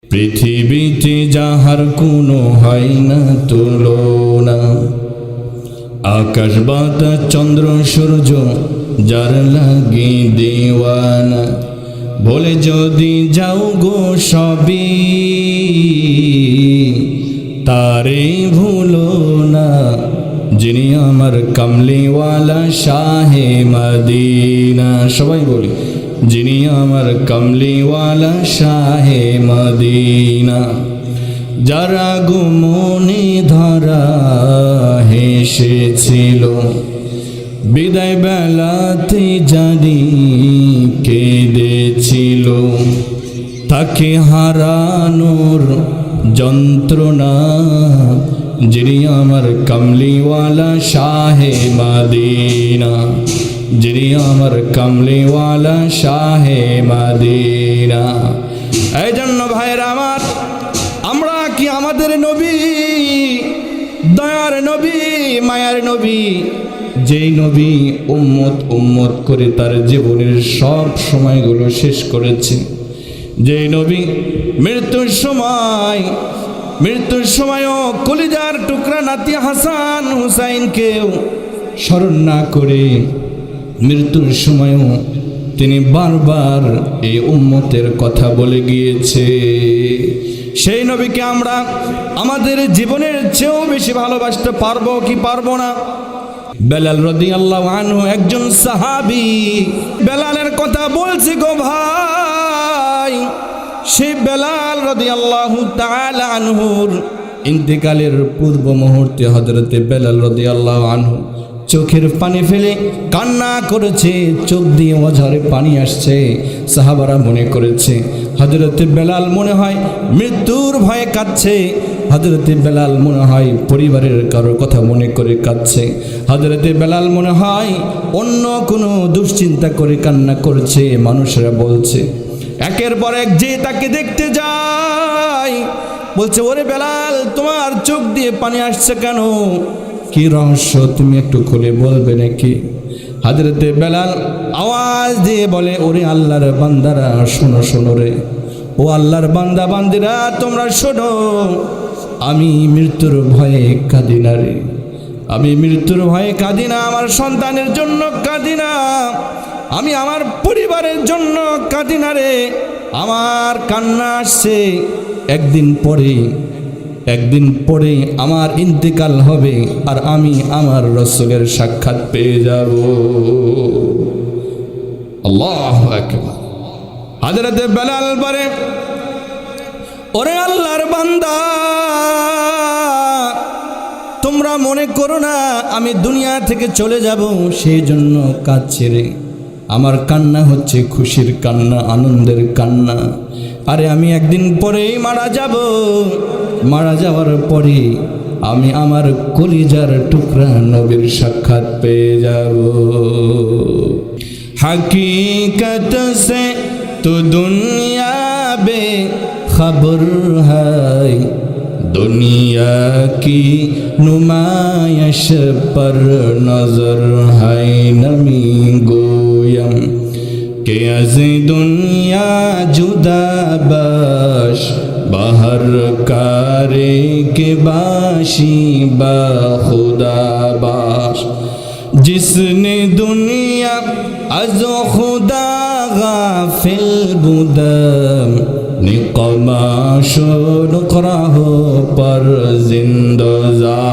পৃথিবীতে যাহার কোনো হয় না তুলনা, আকাশ বাতাস চন্দ্র সূর্য যার লাগি দেওয়ানা। বলে যদি যাও গো সবই তারে ভুলো না, যিনি আমার কামলিওয়ালা শাহে মদিনা। সবাই বলি, যিনি আমার কামলিওয়ালা শাহে মদিনা। যারা গুমনে ধরা হেসেছিল, বিদায় বেলাতে জানি কেঁদেছিল, তাকে হারানোর যন্ত্রণা, যিনি আমার কামলিওয়ালা শাহে মদিনা, যিনি আমার কামলিওয়ালা শাহে মদিনা। এই জন্য ভাইরা আমার, আমরা কি আমাদের নবী, দয়ার নবী, মায়ার নবী, যেই নবী উম্মত উম্মত করে তার জীবনের সব সময়গুলো শেষ করেছে, যেই নবী মৃত্যুর সময়ও কলিজার টুকরা নাতি হাসান হুসাইনকেও স্মরণ না করে মৃত্যুর সময়ও তিনি বারবার এই উম্মতের কথা বলে গিয়েছে। সেই নবীকে আমরা আমাদের জীবনের চেয়েও বেশি ভালোবাসতে পারবো কি পারবো না? বেলাল রাদিয়াল্লাহু আনহু একজন সাহাবী। বেলালের কথা বলছি গো ভাই। সেই বেলাল রাদিয়াল্লাহু তাআলা আনহুর ইন্তেকালের পূর্ব মুহূর্তে হযরতে বেলাল রাদিয়াল্লাহু আনহু চোখের পানি ফেলে কান্না করেছে, চোখ দিয়ে অঝরে পানি আসছে। সাহাবারা মনে করেছে হযরতে বেলাল মনে হয় মৃত্যুর ভয়ে কাঁদছে, হযরতে বেলাল মনে হয় পরিবারের কারোর কথা মনে করে কাঁদছে, হযরতে বেলাল মনে হয় অন্য কোনো দুশ্চিন্তা করে কান্না করছে। মানুষরা বলছে, একের পর এক যে তাকে দেখতে যায় বলছে, ওরে বেলাল, তোমার চোখ দিয়ে পানি আসছে কেন? কি রহস্য, তুমি একটু খুলে বলবে নাকি? হযরতে বেলাল আওয়াজ দিয়ে বলে, ওরে আল্লাহর বান্দারা, শোনো শোনো রে, ও আল্লাহর বান্দা বান্দিরা, তোমরা শোনো, আমি মৃত্যুর ভয়ে কাঁদি না রে, আমি মৃত্যুর ভয়ে কাঁদি না, আমার সন্তানের জন্য কাঁদি না, আমি আমার পরিবারের জন্য কাঁদি না রে। আমার কান্না আসছে একদিন পরে আমার ইন্তেকাল হবে আর আমি আমার রাসূলের সাক্ষাৎ পেয়ে যাব। আল্লাহু আকবার। হযরত বেলাল বলে, ওরে আল্লাহর বান্দা, তোমরা মনে করো না আমি দুনিয়া থেকে চলে যাব সেই জন্য কাঁদছি রে। আমার কান্না হচ্ছে খুশির কান্না, আনন্দের কান্না। আরে আমি একদিন পরেই মারা যাব, মারা যাওয়ার পরে আমি আমার কলিজার টুকরা নবীর সাক্ষাৎ পেয়ে যাব। हकीकत से तो दुनिया बेखबर है, दुनिया की नुमाइश पर नजर है, नमी गोयम के अज़ दुनिया जुदा बाश, बाहर कारे के बाशी बा खुदा बाश, जिसने दुनिया अज़ खुदा गाफिल बुदम, निक़माश नुक़रा हो पर जिंदज़ा।